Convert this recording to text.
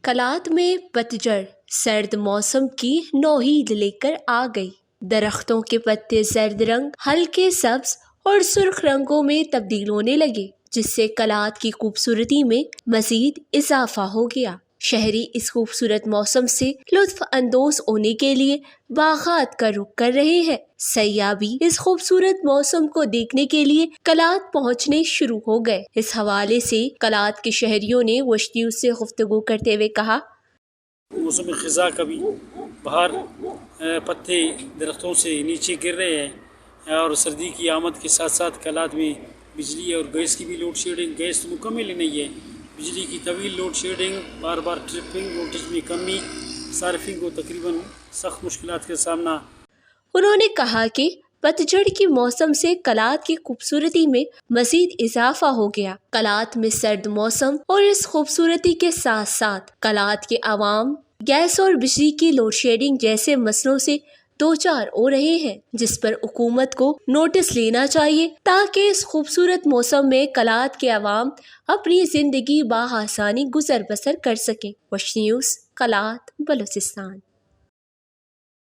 کلات میں پتجھڑ سرد موسم کی نوید لے کر آ گئی۔ درختوں کے پتے زرد رنگ، ہلکے سبز اور سرخ رنگوں میں تبدیل ہونے لگے، جس سے کلات کی خوبصورتی میں مزید اضافہ ہو گیا۔ شہری اس خوبصورت موسم سے لطف اندوز ہونے کے لیے باغات کا رخ کر رہے ہیں۔ سیاح بھی اس خوبصورت موسم کو دیکھنے کے لیے کلات پہنچنے شروع ہو گئے۔ اس حوالے سے کلات کے شہریوں نے وش نیوز سے گفتگو کرتے ہوئے کہا، موسم خزاں کا بھی باہر پتے درختوں سے نیچے گر رہے ہیں اور سردی کی آمد کے ساتھ ساتھ کلات میں بجلی اور گیس کی بھی لوڈ شیڈنگ، گیس تو مکمل ہی نہیں ہے، بجلی کی طویل لوڈ شیڈنگ، بار بار ٹرپنگ، وولٹیج میں کمی، صارفین کو تقریباً سخت مشکلات کا سامنا۔ انہوں نے کہا کہ پتجھڑ کی موسم سے کلات کی خوبصورتی میں مزید اضافہ ہو گیا۔ کلات میں سرد موسم اور اس خوبصورتی کے ساتھ ساتھ کلات کے عوام گیس اور بجلی کی لوڈ شیڈنگ جیسے مسئلوں سے دوچار ہو رہے ہیں، جس پر حکومت کو نوٹس لینا چاہیے تاکہ اس خوبصورت موسم میں کلات کے عوام اپنی زندگی بآسانی گزر بسر کر سکیں۔ وش نیوز، کلات، بلوچستان۔